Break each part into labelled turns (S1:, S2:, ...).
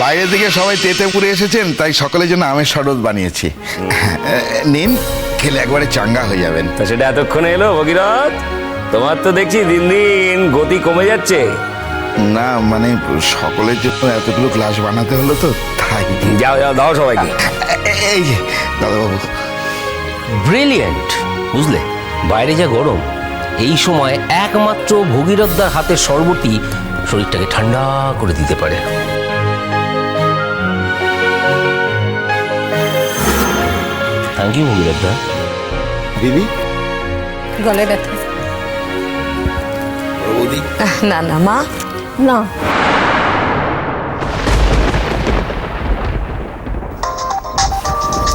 S1: বাইরে থেকে সবাই তেতেপুরে এসেছেন, তাই সকলের জন্য আমের শরবত বানিয়েছি। নিন, খেলে একবারে চাঙ্গা হয়ে যাবেন।
S2: তা সেটা এতক্ষণে এলো ভগীরথ? তোমার তো দেখছি দিন দিন গতি কমে যাচ্ছে।
S1: না মানে সকলের জন্য এতগুলো গ্লাস বানাতে হলো তো, তাই।
S2: যাও যাও, দাও সবাইকে।
S1: এই যে দাদাবাবু।
S3: ব্রিলিয়েন্ট, বুঝলে? বাইরে যা গরম, এই সময় একমাত্র ভগীরথদার হাতের শরবতই শরীরটাকে ঠান্ডা করে দিতে পারে। থ্যাংক ইউ ভগীরথদা।
S1: দিদি,
S4: গলায় ব্যথা?
S1: বৌদি।
S4: না না মা, না।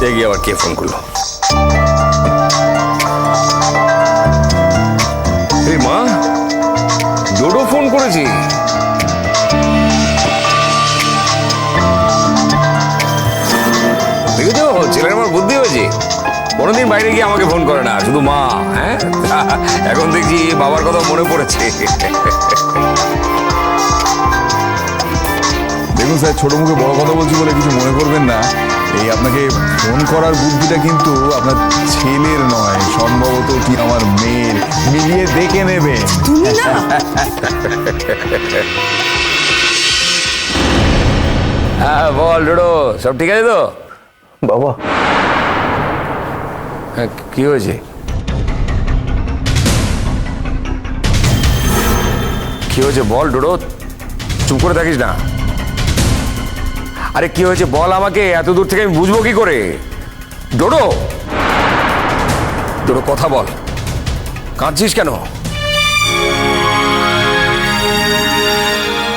S2: দেখি আবার কে ফোন করলো। এই মা, ডোডো ফোন করেছি। দেখেছো, ছেলের আমার বুদ্ধি হয়েছে। কোনোদিন বাইরে গিয়ে আমাকে ফোন করে না, শুধু মা। হ্যাঁ, এখন দেখছি বাবার কথা মনে পড়েছে।
S5: দেখুন স্যার, ছোট মুখে বড় কথা বলছি বলে কিছু মনে করবেন না। এই আপনাকে ফোন করার বুদ্ধিটা কিন্তু আপনার ছেলের নয়, সম্ভবত কি আমার মেয়ের। মিলিয়ে দেখে নেবেন।
S4: তুমি না?
S2: হ্যাঁ বল ডোডো, সব ঠিক আছে তো?
S5: বাবা,
S2: হ্যাঁ, কি হয়েছে? কি হয়েছে বল ডোডো, চুপ করে থাকিস না। আরে কি হয়েছে বল আমাকে, এত দূর থেকে আমি বুঝবো কি করে? ডোডো, ডোডো কথা বল, কাঁদছিস কেন?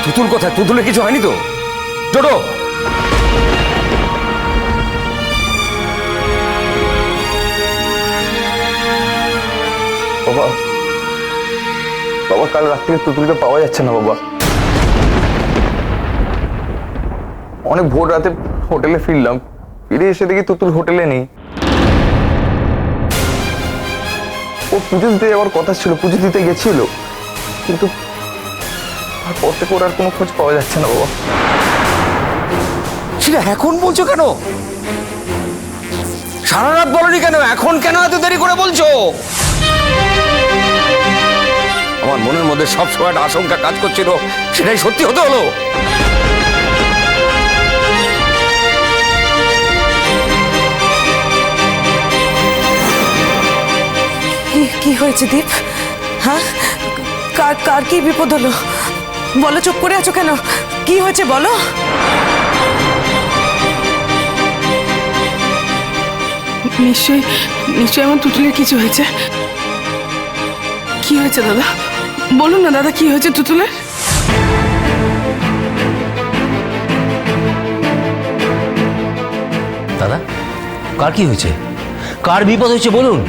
S2: তুতুল কোথায়? তুতুলের কিছু হয়নি তো? ডোডো,
S6: বাবা, বাবা কাল রাত থেকে তুতুলকে পাওয়া যাচ্ছে না বাবা। অনেক ভোর রাতে হোটেলে ফিরলাম, ফিরে এসে দেখি তুতুল হোটেলে নেই। ও পুজো দিতে যাওয়ার কথা ছিল, পুজো দিতে গেছিল, কিন্তু তারপর থেকে ওর আর কোনো খোঁজ পাওয়া যাচ্ছে না বাবা।
S2: সেটা এখন বলছো কেন? সারা রাত বলনি কেন? এখন কেন এত দেরি করে বলছো? আমার মনের মধ্যে সবসময় একটা আশঙ্কা কাজ করছিল, সেটাই সত্যি হতে হলো।
S4: কি হয়েছে দীপ? হ্যাঁ, কার কার কি বিপদ হলো? বলো, চুপ করে আছো কেন? কি হয়েছে বলো।
S7: নিশ্চয়ই নিশ্চয়ই আমার তুতুলের কিছু হয়েছে। কি হয়েছে দাদা? বলুন না দাদা, কি হয়েছে তুতুলের?
S3: দাদা, কার কি হয়েছে? কার বিপদ হয়েছে বলুন।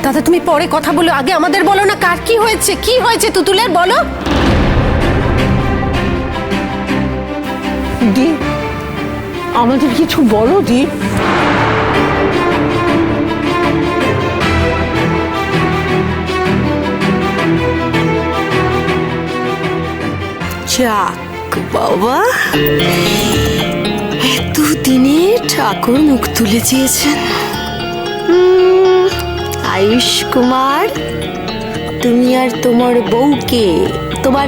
S4: দাদা তুমি পরে কথা বলো, আগে আমাদের বলো না কার কি হয়েছে। কি হয়েছে তুতুলের বলো। দীপ, আমাদের কিছু বলো দীপ। যাক বাবা, এতদিনে ঠাকুর মুখ তুলে চেয়েছেন। আয়ুষ কুমার, তুমি আর তোমার বউকে, তোমার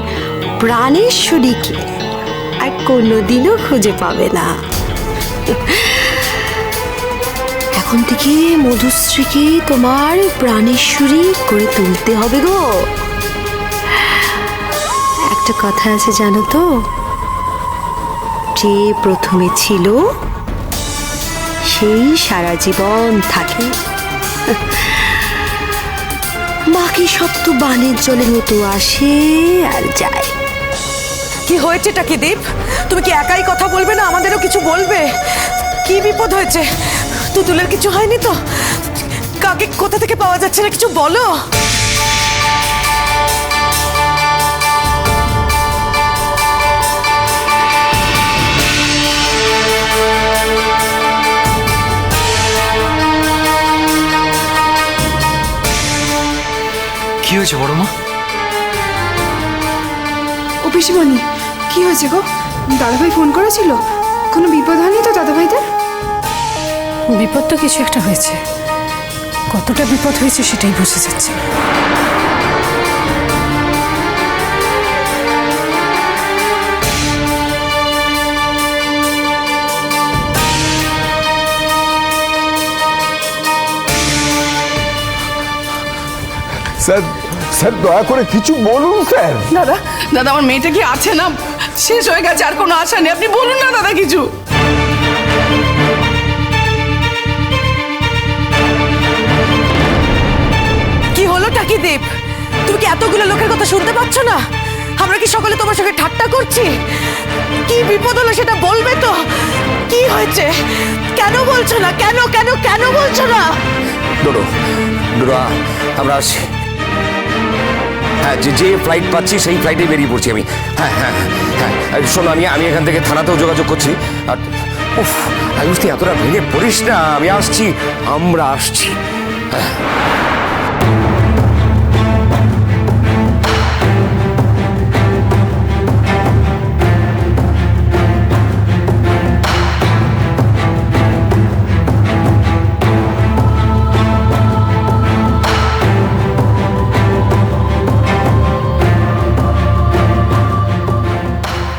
S4: প্রাণেশ্বরীকে আর কোনোদিনও খুঁজে পাবে না। এখন থেকে মধুশ্রীকে তোমার প্রাণেশ্বরী করে তুলতে হবে গো। একটা কথা আছে জানো তো, যে প্রথমে ছিল সেই সারা জীবন থাকে, বাকি সব তো বানের জলের মতো আসে আর যায়। কি হয়েছেটা কি দীপ? তুমি কি একাই কথা বলবে না আমাদেরও কিছু বলবে? কি বিপদ হয়েছে? তুতুলের কিছু হয়নি তো? কাকে কোথা থেকে পাওয়া যাচ্ছে না, কিছু বলো।
S8: কি হয়েছে বড় মা?
S7: ও পিসিমণি, কি হয়েছে গো? দাদাভাই ফোন করেছিল? কোনো বিপদ হয়নি তো দাদা ভাইদের?
S9: বিপদ তো কিছু একটা হয়েছে, কতটা বিপদ হয়েছে সেটাই বুঝে যাচ্ছে না।
S5: স্যার স্যার দয়া করে কিছু বলুন স্যার।
S7: দাদা দাদা আমার মেয়েটা কি আছে না শেষ হয়ে গেছে, আর কোনো আশা নেই, আপনি বলুন না দাদা কিছু।
S4: কি হলোটা কি দীপ? তুমি কি এতগুলো লোকের কথা শুনতে পাচ্ছ না? আমরা কি সকলে তোমার সঙ্গে ঠাট্টা করছি? কি বিপদ হলো সেটা বলবে তো? কি হয়েছে? কেন বলছো না? কেন কেন কেন বলছো না?
S2: ডোডো ডোডো আমরা আসছি। হ্যাঁ, যে ফ্লাইট পাচ্ছি সেই ফ্লাইটে বেরিয়ে পড়ছি আমি। হ্যাঁ হ্যাঁ হ্যাঁ, শোনো, আমি এখান থেকে থানাতেও যোগাযোগ করছি। আর উফ, আয়ুষ তুই এতটা ভেঙে পড়িস না, আমি আসছি, আমরা আসছি। হ্যাঁ।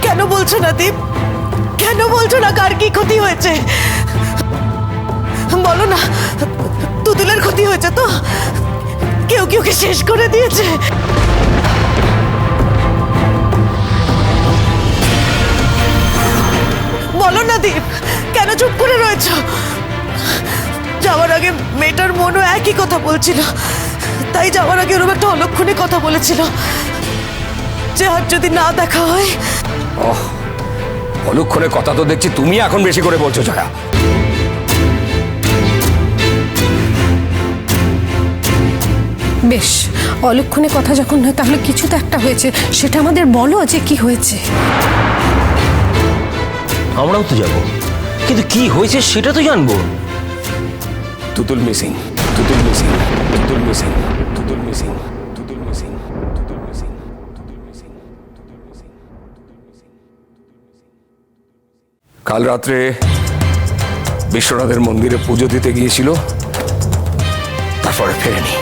S4: কেন বলছো না দীপ? কেন বলছো না? কার কি ক্ষতি হয়েছে বলো না। তুতুলের ক্ষতি হয়েছে তো? কেউ কেউকে শেষ করে দিয়েছে। বলো না দীপ, কেন চুপ করে রয়েছো? যাওয়ার আগে মেয়েটার মনও একই কথা বলছিল, তাই যাওয়ার আগে ওরকম একটা অলক্ষণে কথা বলেছিল যে আর যদি না দেখা হয়।
S2: ওহ, অলক্ষণে কথা তো দেখছি তুমি এখন বেশি করে বলছো জয়া।
S9: বেশ, অলক্ষণে কথা যখন নয় তাহলে কিছু তো একটা হয়েছে, সেটা আমাদের বলো যে কি হয়েছে।
S3: আমরাও তো যাবো, কিন্তু কি হয়েছে সেটা তো জানবো।
S2: Tutul missing, Tutul missing, Tutul missing, Tutul missing, Tutul missing, Tutul missing, Tutul missing, Tutul missing. কাল রাত্রে বিশ্বনাথের মন্দিরে পুজো দিতে গিয়েছিল, তারপরে ফেরেনি।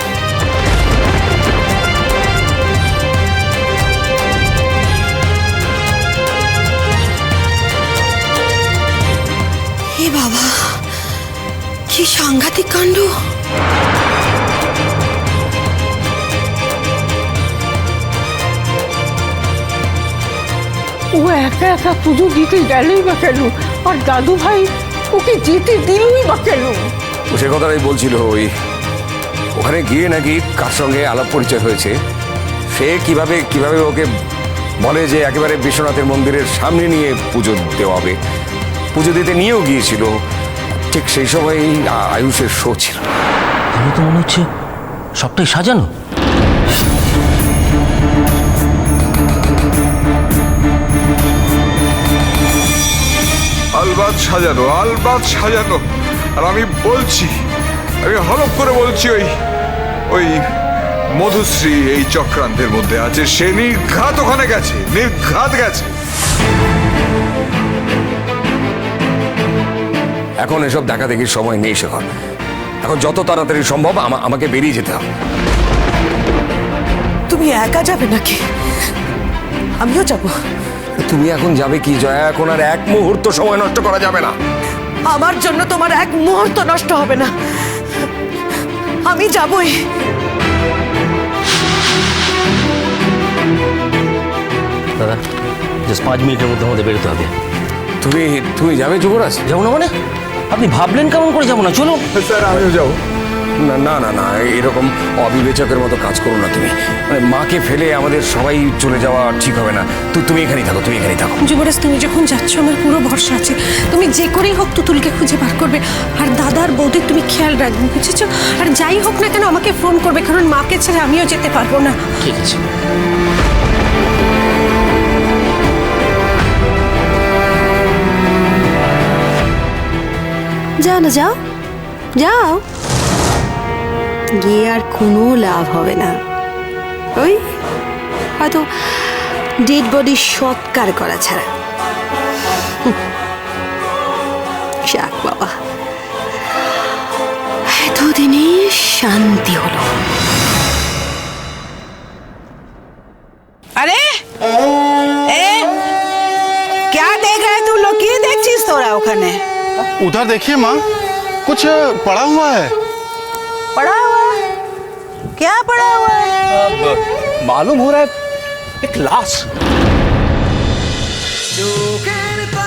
S4: এ বাবা, কি সাংঘাতিক কাণ্ড!
S7: ও একা একা পুজো দিতে গেলেই বা কেন, আর দাদু ভাই ওকে যেতে দিলই বা কেন?
S2: ও সে কথাটাই বলছিল, ওখানে গিয়ে নাকি কার সঙ্গে আলাপ পরিচয় হয়েছে, সে কিভাবে কিভাবে ওকে বলে যে একেবারে বিশ্বনাথের মন্দিরের সামনে নিয়ে পুজো দেওয়া হবে। পুজো দিতে নিয়েও গিয়েছিল, ঠিক সেই সময় আয়ুষের শো ছিল।
S3: তাহলে তো মনে হচ্ছে সবটাই সাজানো।
S5: আলবাত সাজানো, আলবাত সাজানো। আর আমি বলছি, আমি হলপ করে বলছি, ওই মধুশ্রী এই চক্রান্তের মধ্যে আছে। সে নির্ঘাত ওখানে গেছে, নির্ঘাত গেছে।
S2: এখন এসব দেখা দেখির সময় নেই শেখর। এখন যত তাড়াতাড়ি সম্ভব আমাকে বেরিয়ে যেতে হবে।
S4: তুমি একা যাবে নাকি? আমিও যাব।
S2: তুমি এখন যাবে কি জয়া? এখন আর এক মুহূর্ত সময় নষ্ট করা যাবে না।
S4: আমার জন্য তোমার এক মুহূর্ত নষ্ট হবে না, আমি যাবই।
S3: দাদা, জাস্ট 5 মিনিটের মধ্যে আমাদের বেরোতে হবে।
S2: তুমি যাবে যুবরাজ?
S3: যাবো না মানে? আপনি ভাবলেন কেমন করে যাবো না? চলো।
S5: স্যার আমিও যাবো।
S2: না না না না, এরকম অবিবেচকের মতো কাজ করো না তুমি। মানে মাকে ফেলে আমাদের সবাই চলে যাওয়া ঠিক হবে না। তুমি এখানেই থাকো, তুমি এখানেই থাকো।
S9: যুবরাজ, তুমি যখন যাচ্ছ আমার পুরো ভরসা আছে, তুমি যে করেই হোক তুতুলকে খুঁজে বার করবে, আর দাদার বৌদির তুমি খেয়াল রাখবে, বুঝেছো? আর যাই হোক না কেন আমাকে ফোন করবে, কারণ মাকে ছেড়ে আমিও যেতে পারবো না।
S3: ঠিক আছে।
S10: যাও না, যাও যাও, গিয়ে আর কোনো লাভ হবে না। ওই হয়তো ডেড বডি সৎকার করা ছাড়া। যাক বাবা, এতদিনে শান্তি হলো।
S4: अरे ए क्या देख रहे तू लोग? কি দেখছিস তোরা ওখানে?
S11: उधर देखिए माँ, कुछ पड़ा हुआ है।
S4: पड़ा हुआ? क्या पड़ा हुआ है?
S11: मालूम हो रहा है एक लाश।
S4: जो कहता